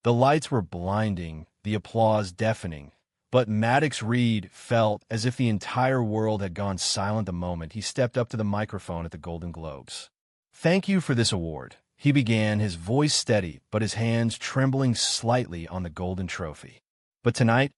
The lights were blinding, the applause deafening, but Maddox Reed felt as if the entire world had gone silent the moment he stepped up to the microphone at the Golden Globes. "Thank you for this award," he began, his voice steady but his hands trembling slightly on the golden trophy. "But tonight,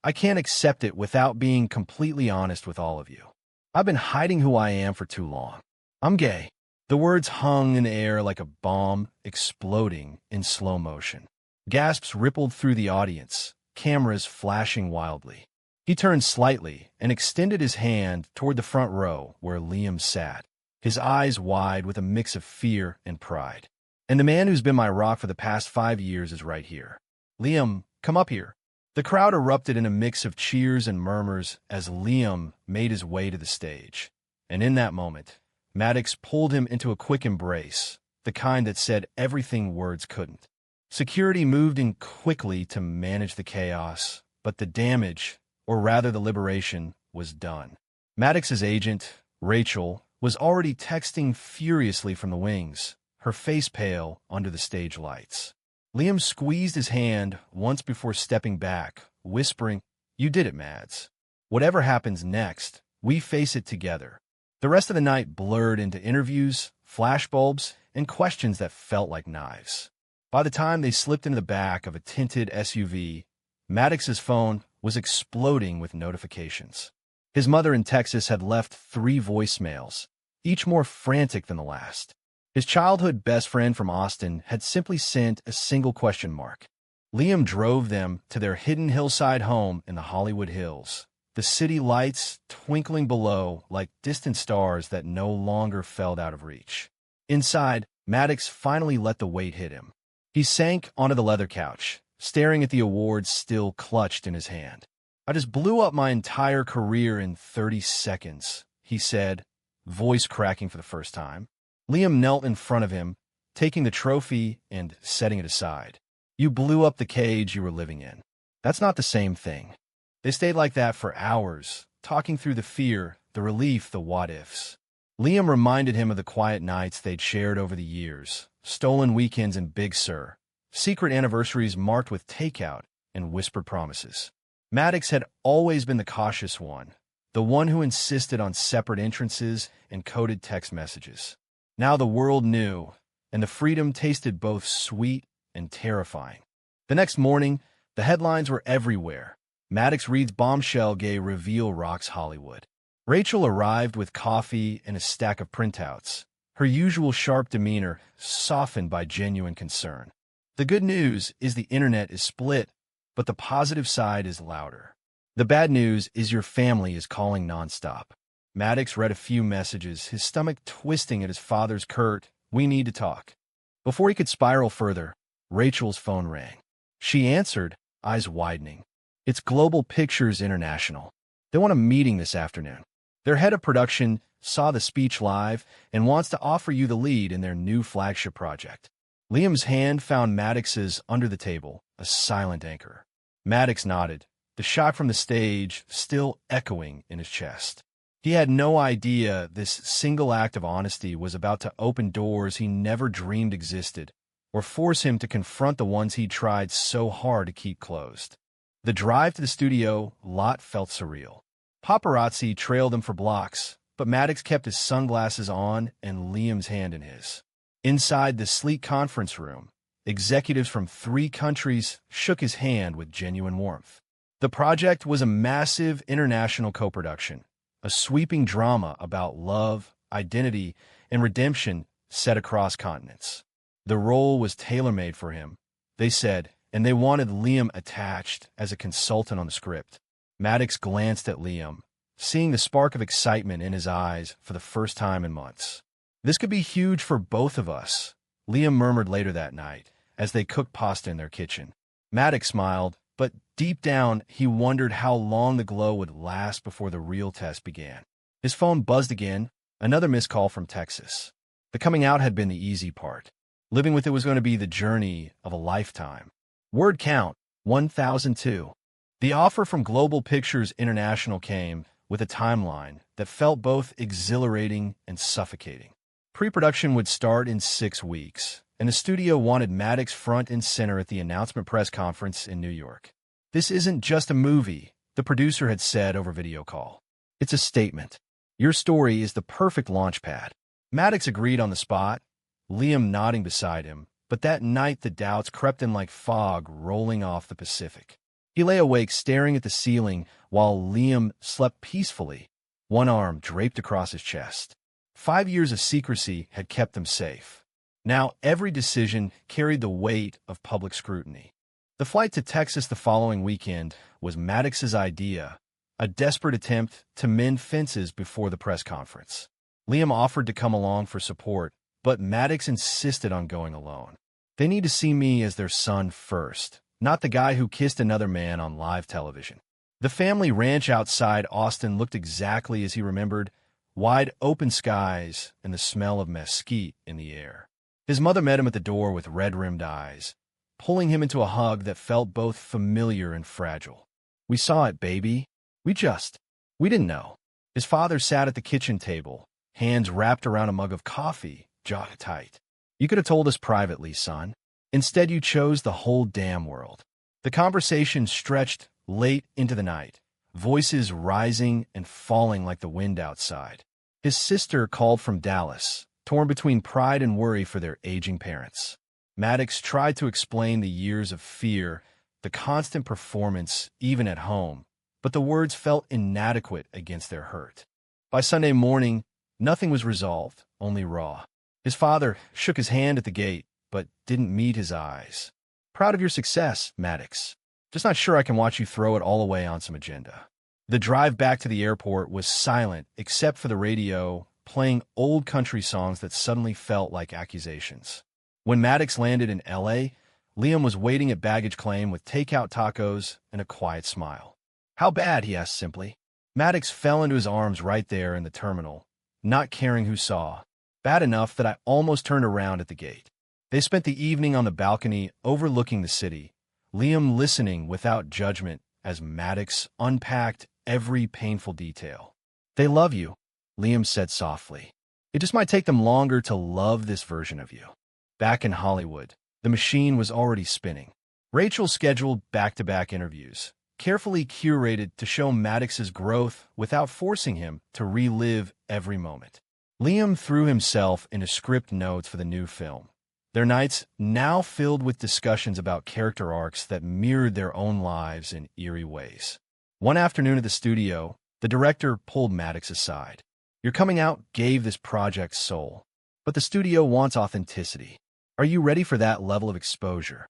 I can't accept it without being completely honest with all of you. I've been hiding who I am for too long. I'm gay." The words hung in the air like a bomb exploding in slow motion. Gasps rippled through the audience, cameras flashing wildly. He turned slightly and extended his hand toward the front row where Liam sat, his eyes wide with a mix of fear and pride. "And the man who's been my rock for the past 5 years is right here. Liam, come up here." The crowd erupted in a mix of cheers and murmurs as Liam made his way to the stage. And in that moment, Maddox pulled him into a quick embrace, the kind that said everything words couldn't. Security moved in quickly to manage the chaos, but the damage, or rather the liberation, was done. Maddox's agent, Rachel, was already texting furiously from the wings, her face pale under the stage lights. Liam squeezed his hand once before stepping back, whispering, "You did it, Mads. Whatever happens next, we face it together." The rest of the night blurred into interviews, flashbulbs, and questions that felt like knives. By the time they slipped into the back of a tinted SUV, Maddox's phone was exploding with notifications. His mother in Texas had left 3 voicemails, each more frantic than the last. His childhood best friend from Austin had simply sent a single question mark. Liam drove them to their hidden hillside home in the Hollywood Hills, the city lights twinkling below like distant stars that no longer felt out of reach. Inside, Maddox finally let the weight hit him. He sank onto the leather couch, staring at the awards still clutched in his hand. "I just blew up my entire career in 30 seconds, he said, voice cracking for the first time. Liam knelt in front of him, taking the trophy and setting it aside. "You blew up the cage you were living in. That's not the same thing." They stayed like that for hours, talking through the fear, the relief, the what-ifs. Liam reminded him of the quiet nights they'd shared over the years, stolen weekends in Big Sur, secret anniversaries marked with takeout and whispered promises. Maddox had always been the cautious one, the one who insisted on separate entrances and coded text messages. Now the world knew, and the freedom tasted both sweet and terrifying. The next morning, the headlines were everywhere. Maddox Reed's bombshell gay reveal rocks Hollywood. Rachel arrived with coffee and a stack of printouts, her usual sharp demeanor softened by genuine concern. "The good news is the internet is split, but the positive side is louder. The bad news is your family is calling nonstop." Maddox read a few messages, his stomach twisting at his father's curt, "We need to talk." Before he could spiral further, Rachel's phone rang. She answered, eyes widening. "It's Global Pictures International. They want a meeting this afternoon. Their head of production saw the speech live and wants to offer you the lead in their new flagship project." Liam's hand found Maddox's under the table, a silent anchor. Maddox nodded, the shock from the stage still echoing in his chest. He had no idea this single act of honesty was about to open doors he never dreamed existed, or force him to confront the ones he tried so hard to keep closed. The drive to the studio lot felt surreal. Paparazzi trailed him for blocks, but Maddox kept his sunglasses on and Liam's hand in his. Inside the sleek conference room, executives from 3 countries shook his hand with genuine warmth. The project was a massive international co-production, a sweeping drama about love, identity, and redemption set across continents. The role was tailor-made for him, they said, and they wanted Liam attached as a consultant on the script. Maddox glanced at Liam, seeing the spark of excitement in his eyes for the first time in months. "This could be huge for both of us," Liam murmured later that night, as they cooked pasta in their kitchen. Maddox smiled, but deep down he wondered how long the glow would last before the real test began. His phone buzzed again, another missed call from Texas. The coming out had been the easy part. Living with it was going to be the journey of a lifetime. Word count, 1,002. The offer from Global Pictures International came with a timeline that felt both exhilarating and suffocating. Pre-production would start in 6 weeks, and the studio wanted Maddox front and center at the announcement press conference in New York. "This isn't just a movie," the producer had said over video call. "It's a statement. Your story is the perfect launch pad." Maddox agreed on the spot, Liam nodding beside him, but that night the doubts crept in like fog rolling off the Pacific. He lay awake staring at the ceiling while Liam slept peacefully, one arm draped across his chest. 5 years of secrecy had kept them safe. Now every decision carried the weight of public scrutiny. The flight to Texas the following weekend was Maddox's idea, a desperate attempt to mend fences before the press conference. Liam offered to come along for support, but Maddox insisted on going alone. "They need to see me as their son first, not the guy who kissed another man on live television." The family ranch outside Austin looked exactly as he remembered, wide open skies and the smell of mesquite in the air. His mother met him at the door with red-rimmed eyes, pulling him into a hug that felt both familiar and fragile. "We saw it, baby. We didn't know." His father sat at the kitchen table, hands wrapped around a mug of coffee, jaw tight. "You could have told us privately, son. Instead, you chose the whole damn world." The conversation stretched late into the night, voices rising and falling like the wind outside. His sister called from Dallas, torn between pride and worry for their aging parents. Maddox tried to explain the years of fear, the constant performance, even at home, but the words felt inadequate against their hurt. By Sunday morning, nothing was resolved, only raw. His father shook his hand at the gate, but didn't meet his eyes. "Proud of your success, Maddox. Just not sure I can watch you throw it all away on some agenda." The drive back to the airport was silent except for the radio playing old country songs that suddenly felt like accusations. When Maddox landed in L.A., Liam was waiting at baggage claim with takeout tacos and a quiet smile. "How bad?" he asked simply. Maddox fell into his arms right there in the terminal, not caring who saw. "Bad enough that I almost turned around at the gate." They spent the evening on the balcony overlooking the city, Liam listening without judgment as Maddox unpacked every painful detail. "They love you," Liam said softly. "It just might take them longer to love this version of you." Back in Hollywood, the machine was already spinning. Rachel scheduled back-to-back interviews, carefully curated to show Maddox's growth without forcing him to relive every moment. Liam threw himself into script notes for the new film, their nights now filled with discussions about character arcs that mirrored their own lives in eerie ways. One afternoon at the studio, the director pulled Maddox aside. "Your coming out gave this project soul, but the studio wants authenticity. Are you ready for that level of exposure?"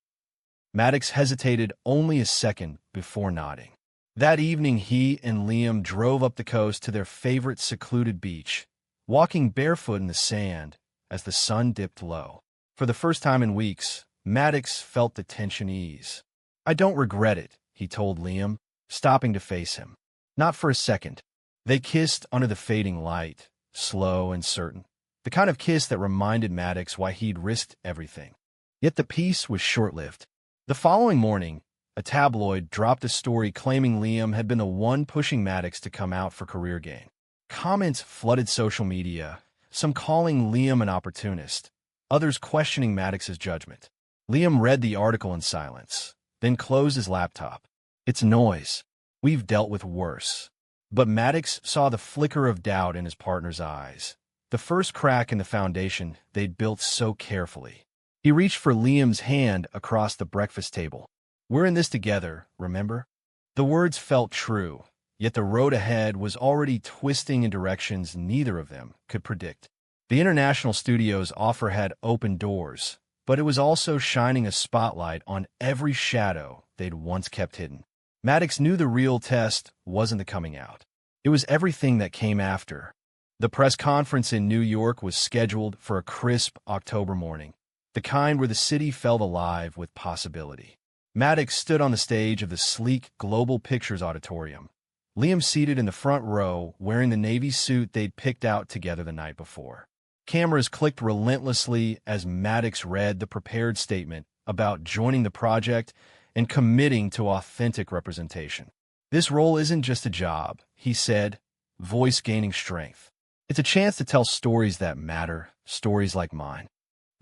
Maddox hesitated only a second before nodding. That evening, he and Liam drove up the coast to their favorite secluded beach, walking barefoot in the sand as the sun dipped low. For the first time in weeks, Maddox felt the tension ease. "I don't regret it," he told Liam, stopping to face him. "Not for a second." They kissed under the fading light, slow and certain, the kind of kiss that reminded Maddox why he'd risked everything. Yet the peace was short-lived. The following morning, a tabloid dropped a story claiming Liam had been the one pushing Maddox to come out for career gain. Comments flooded social media, some calling Liam an opportunist, others questioning Maddox's judgment. Liam read the article in silence, then closed his laptop. "It's noise. We've dealt with worse." But Maddox saw the flicker of doubt in his partner's eyes, the first crack in the foundation they'd built so carefully. He reached for Liam's hand across the breakfast table. "We're in this together, remember?" The words felt true, yet the road ahead was already twisting in directions neither of them could predict. The international studio's offer had opened doors, but it was also shining a spotlight on every shadow they'd once kept hidden. Maddox knew the real test wasn't the coming out. It was everything that came after. The press conference in New York was scheduled for a crisp October morning, the kind where the city felt alive with possibility. Maddox stood on the stage of the sleek Global Pictures Auditorium, Liam seated in the front row wearing the navy suit they'd picked out together the night before. Cameras clicked relentlessly as Maddox read the prepared statement about joining the project and committing to authentic representation. "This role isn't just a job," he said, voice gaining strength. "It's a chance to tell stories that matter, stories like mine."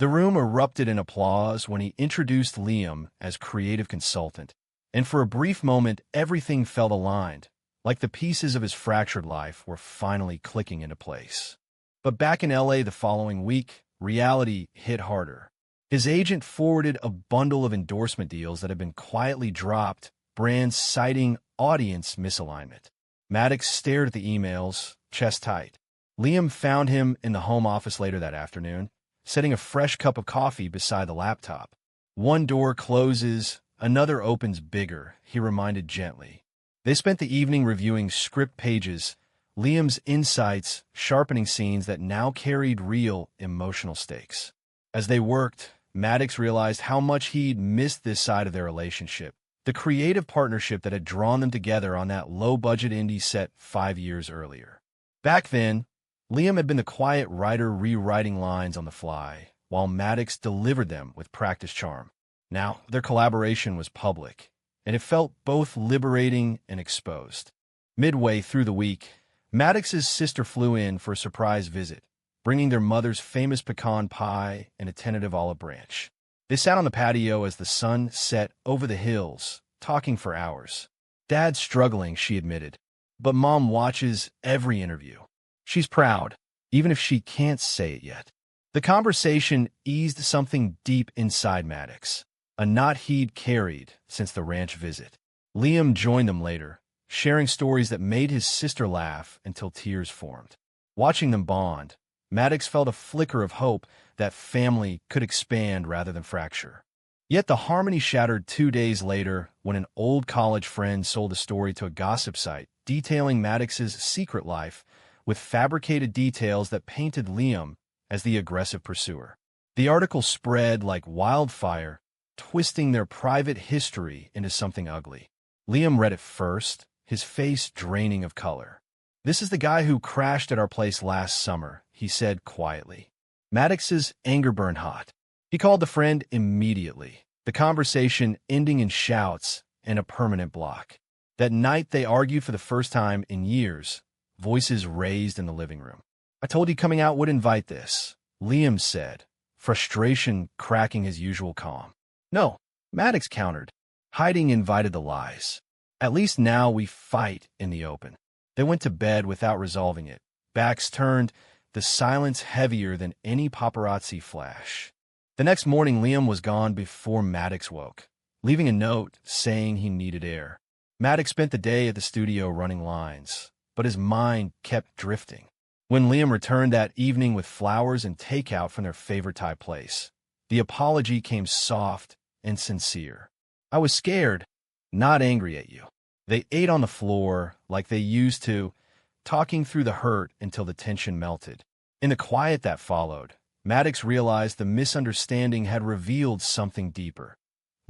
The room erupted in applause when he introduced Liam as creative consultant, and for a brief moment everything felt aligned, like the pieces of his fractured life were finally clicking into place. But back in LA the following week, reality hit harder. His agent forwarded a bundle of endorsement deals that had been quietly dropped, brands citing audience misalignment. Maddox stared at the emails, chest tight. Liam found him in the home office later that afternoon, setting a fresh cup of coffee beside the laptop. One door closes, another opens bigger, he reminded gently. They spent the evening reviewing script pages, Liam's insights sharpening scenes that now carried real emotional stakes. As they worked, Maddox realized how much he'd missed this side of their relationship, the creative partnership that had drawn them together on that low-budget indie set 5 years earlier. Back then, Liam had been the quiet writer rewriting lines on the fly, while Maddox delivered them with practiced charm. Now, their collaboration was public, and it felt both liberating and exposed. Midway through the week, Maddox's sister flew in for a surprise visit, bringing their mother's famous pecan pie and a tentative olive branch. They sat on the patio as the sun set over the hills, talking for hours. "Dad's struggling," she admitted, "but Mom watches every interview. She's proud, even if she can't say it yet." The conversation eased something deep inside Maddox, a knot he'd carried since the ranch visit. Liam joined them later, sharing stories that made his sister laugh until tears formed. Watching them bond, Maddox felt a flicker of hope that family could expand rather than fracture. Yet the harmony shattered 2 days later when an old college friend sold a story to a gossip site detailing Maddox's secret life with fabricated details that painted Liam as the aggressive pursuer. The article spread like wildfire, twisting their private history into something ugly. Liam read it first, his face draining of color. "This is the guy who crashed at our place last summer," he said quietly. Maddox's anger burned hot. He called the friend immediately, the conversation ending in shouts and a permanent block. That night they argued for the first time in years, voices raised in the living room. "I told you coming out would invite this," Liam said, frustration cracking his usual calm. "No," Maddox countered. "Hiding invited the lies. At least now we fight in the open." They went to bed without resolving it, backs turned, the silence heavier than any paparazzi flash. The next morning Liam was gone before Maddox woke, leaving a note saying he needed air. Maddox spent the day at the studio running lines, but his mind kept drifting. When Liam returned that evening with flowers and takeout from their favorite Thai place, the apology came soft and sincere. "I was scared, not angry at you." They ate on the floor like they used to, talking through the hurt until the tension melted. In the quiet that followed, Maddox realized the misunderstanding had revealed something deeper.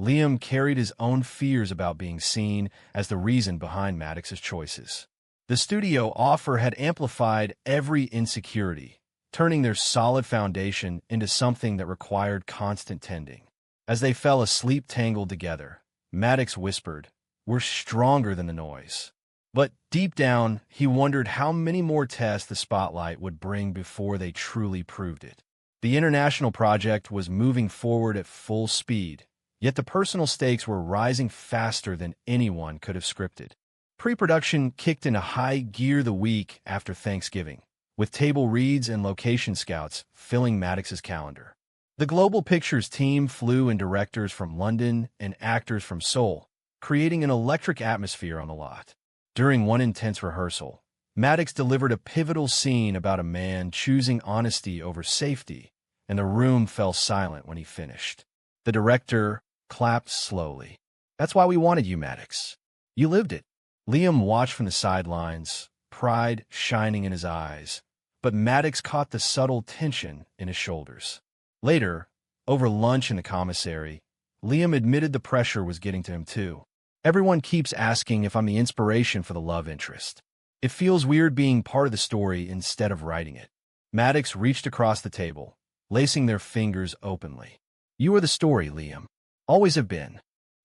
Liam carried his own fears about being seen as the reason behind Maddox's choices. The studio offer had amplified every insecurity, turning their solid foundation into something that required constant tending. As they fell asleep tangled together, Maddox whispered, "We're stronger than the noise." But deep down, he wondered how many more tests the spotlight would bring before they truly proved it. The international project was moving forward at full speed, yet the personal stakes were rising faster than anyone could have scripted. Pre-production kicked into high gear the week after Thanksgiving, with table reads and location scouts filling Maddox's calendar. The Global Pictures team flew in directors from London and actors from Seoul, creating an electric atmosphere on the lot. During one intense rehearsal, Maddox delivered a pivotal scene about a man choosing honesty over safety, and the room fell silent when he finished. The director clapped slowly. "That's why we wanted you, Maddox. You lived it." Liam watched from the sidelines, pride shining in his eyes, but Maddox caught the subtle tension in his shoulders. Later, over lunch in the commissary, Liam admitted the pressure was getting to him too. "Everyone keeps asking if I'm the inspiration for the love interest. It feels weird being part of the story instead of writing it." Maddox reached across the table, lacing their fingers openly. "You are the story, Liam. Always have been."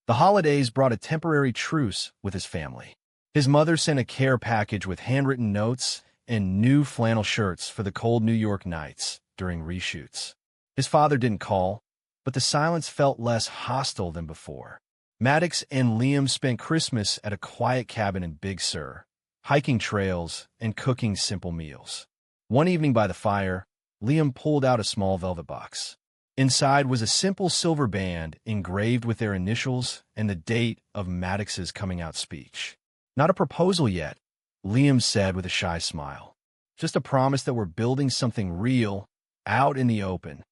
The holidays brought a temporary truce with his family. His mother sent a care package with handwritten notes and new flannel shirts for the cold New York nights during reshoots. His father didn't call, but the silence felt less hostile than before. Maddox and Liam spent Christmas at a quiet cabin in Big Sur, hiking trails and cooking simple meals. One evening by the fire, Liam pulled out a small velvet box. Inside was a simple silver band engraved with their initials and the date of Maddox's coming-out speech. "Not a proposal yet," Liam said with a shy smile. "Just a promise that we're building something real, out in the open."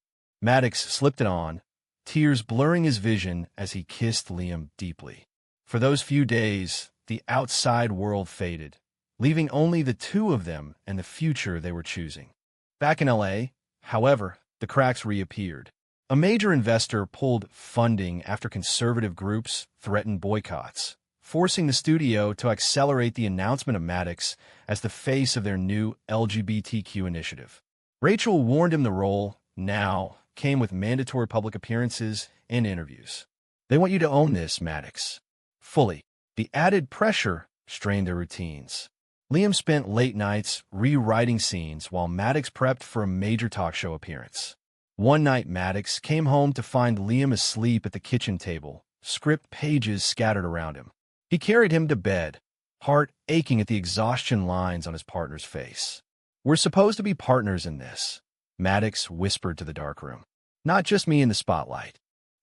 Maddox slipped it on, tears blurring his vision as he kissed Liam deeply. For those few days, the outside world faded, leaving only the two of them and the future they were choosing. Back in LA, however, the cracks reappeared. A major investor pulled funding after conservative groups threatened boycotts, forcing the studio to accelerate the announcement of Maddox as the face of their new LGBTQ initiative. Rachel warned him the role, now, came with mandatory public appearances and interviews. "They want you to own this, Maddox. Fully." The added pressure strained their routines. Liam spent late nights rewriting scenes while Maddox prepped for a major talk show appearance. One night, Maddox came home to find Liam asleep at the kitchen table, script pages scattered around him. He carried him to bed, heart aching at the exhaustion lines on his partner's face. "We're supposed to be partners in this," Maddox whispered to the darkroom. "Not just me in the spotlight."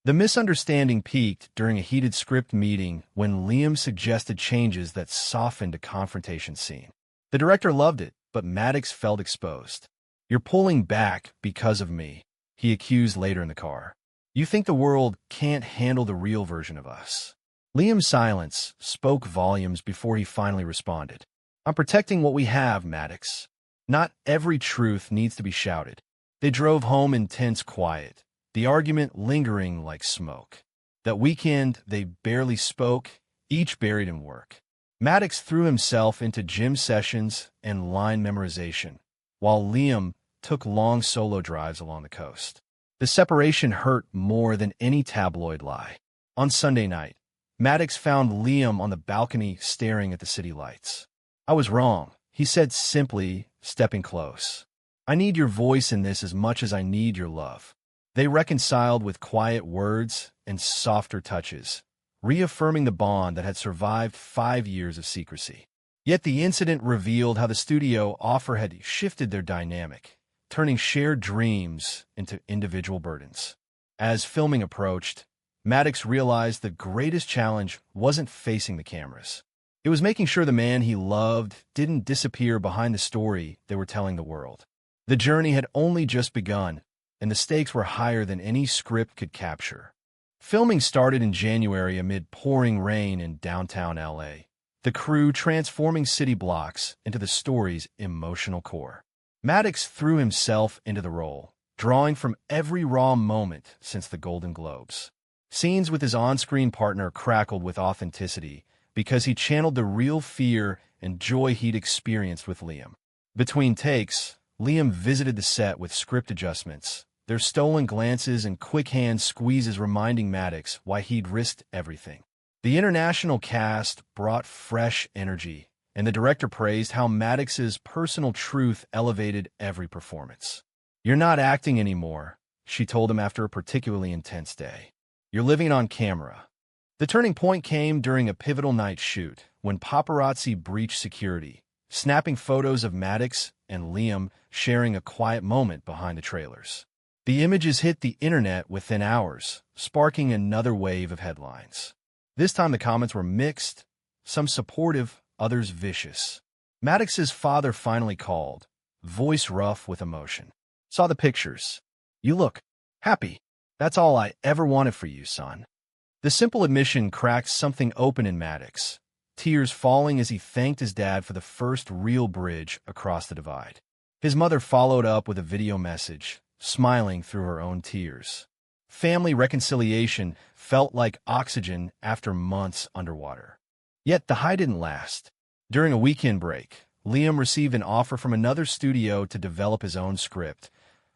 The misunderstanding peaked during a heated script meeting when Liam suggested changes that softened a confrontation scene. The director loved it, but Maddox felt exposed. "You're pulling back because of me," he accused later in the car. "You think the world can't handle the real version of us." Liam's silence spoke volumes before he finally responded. "I'm protecting what we have, Maddox. Not every truth needs to be shouted." They drove home in tense quiet, the argument lingering like smoke. That weekend, they barely spoke, each buried in work. Maddox threw himself into gym sessions and line memorization, while Liam took long solo drives along the coast. The separation hurt more than any tabloid lie. On Sunday night, Maddox found Liam on the balcony staring at the city lights. "I was wrong," he said simply, stepping close. "I need your voice in this as much as I need your love." They reconciled with quiet words and softer touches, reaffirming the bond that had survived 5 years of secrecy. Yet the incident revealed how the studio offer had shifted their dynamic, turning shared dreams into individual burdens. As filming approached, Maddox realized the greatest challenge wasn't facing the cameras. It was making sure the man he loved didn't disappear behind the story they were telling the world. The journey had only just begun, and the stakes were higher than any script could capture. Filming started in January amid pouring rain in downtown LA, the crew transforming city blocks into the story's emotional core. Maddox threw himself into the role, drawing from every raw moment since the Golden Globes. Scenes with his on-screen partner crackled with authenticity because he channeled the real fear and joy he'd experienced with Liam. Between takes, Liam visited the set with script adjustments, their stolen glances and quick-hand squeezes reminding Maddox why he'd risked everything. The international cast brought fresh energy, and the director praised how Maddox's personal truth elevated every performance. "You're not acting anymore," she told him after a particularly intense day. "You're living on camera." The turning point came during a pivotal night shoot, when paparazzi breached security, snapping photos of Maddox and Liam sharing a quiet moment behind the trailers. The images hit the internet within hours, sparking another wave of headlines. This time the comments were mixed, some supportive, others vicious. Maddox's father finally called, voice rough with emotion. "Saw the pictures. You look happy. That's all I ever wanted for you, son." The simple admission cracked something open in Maddox, tears falling as he thanked his dad for the first real bridge across the divide. His mother followed up with a video message, smiling through her own tears. Family reconciliation felt like oxygen after months underwater. Yet the high didn't last. During a weekend break, Liam received an offer from another studio to develop his own script,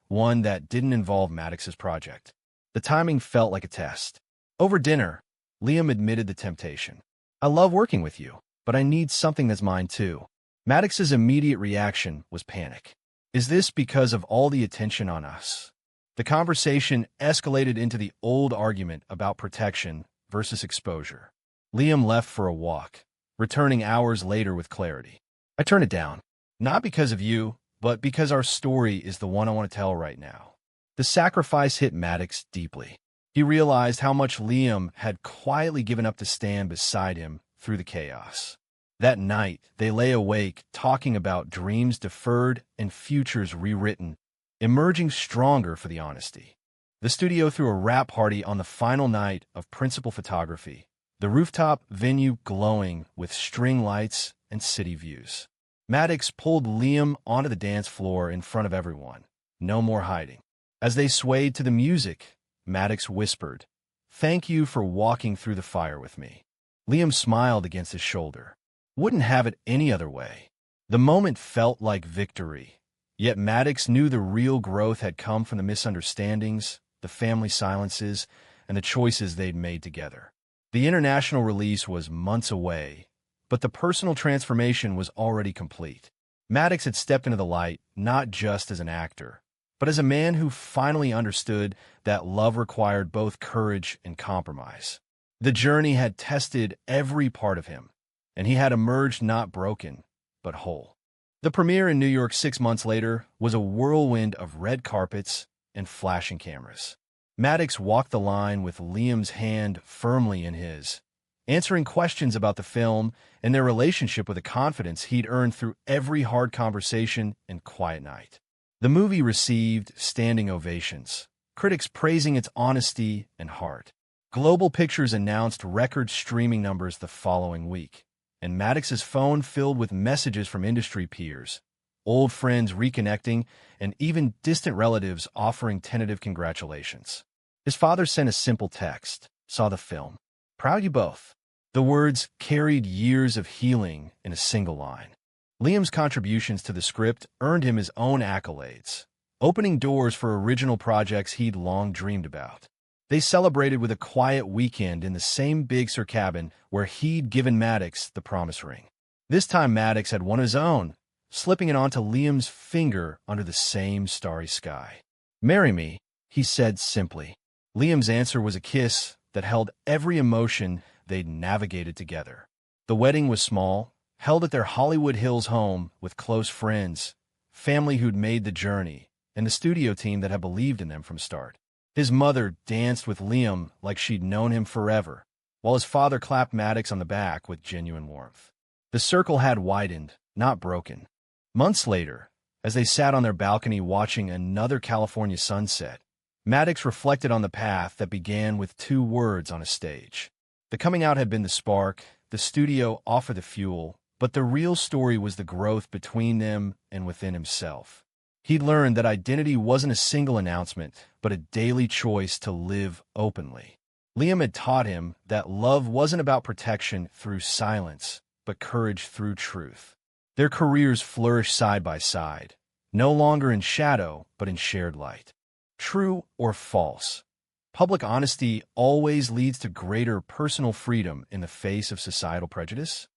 one that didn't involve Maddox's project. The timing felt like a test. Over dinner, Liam admitted the temptation. "I love working with you, but I need something that's mine too." Maddox's immediate reaction was panic. "Is this because of all the attention on us?" The conversation escalated into the old argument about protection versus exposure. Liam left for a walk, returning hours later with clarity. I turned it down, not because of you, but because our story is the one I want to tell right now. The sacrifice hit Maddox deeply. He realized how much Liam had quietly given up to stand beside him through the chaos. That night, they lay awake, talking about dreams deferred and futures rewritten, emerging stronger for the honesty. The studio threw a wrap party on the final night of principal photography, the rooftop venue glowing with string lights and city views. Maddox pulled Liam onto the dance floor in front of everyone. No more hiding. As they swayed to the music, Maddox whispered, "Thank you for walking through the fire with me." Liam smiled against his shoulder. Wouldn't have it any other way. The moment felt like victory. Yet Maddox knew the real growth had come from the misunderstandings, the family silences, and the choices they'd made together. The international release was months away, but the personal transformation was already complete. Maddox had stepped into the light not just as an actor, but as a man who finally understood that love required both courage and compromise. The journey had tested every part of him, and he had emerged not broken, but whole. The premiere in New York 6 months later was a whirlwind of red carpets and flashing cameras. Maddox walked the line with Liam's hand firmly in his, answering questions about the film and their relationship with a confidence he'd earned through every hard conversation and quiet night. The movie received standing ovations, critics praising its honesty and heart. Global Pictures announced record streaming numbers the following week, and Maddox's phone filled with messages from industry peers, old friends reconnecting, and even distant relatives offering tentative congratulations. His father sent a simple text, "Saw the film. Proud you both." The words carried years of healing in a single line. Liam's contributions to the script earned him his own accolades, opening doors for original projects he'd long dreamed about. They celebrated with a quiet weekend in the same Big Sur cabin where he'd given Maddox the promise ring. This time Maddox had one of his own, slipping it onto Liam's finger under the same starry sky. "Marry me," he said simply. Liam's answer was a kiss that held every emotion they'd navigated together. The wedding was small, held at their Hollywood Hills home with close friends, family who'd made the journey, and the studio team that had believed in them from start. His mother danced with Liam like she'd known him forever, while his father clapped Maddox on the back with genuine warmth. The circle had widened, not broken. Months later, as they sat on their balcony watching another California sunset, Maddox reflected on the path that began with 2 words on a stage. The coming out had been the spark, the studio offered the fuel, but the real story was the growth between them and within himself. He'd learned that identity wasn't a single announcement, but a daily choice to live openly. Liam had taught him that love wasn't about protection through silence, but courage through truth. Their careers flourished side by side, no longer in shadow, but in shared light. True or false? Public honesty always leads to greater personal freedom in the face of societal prejudice?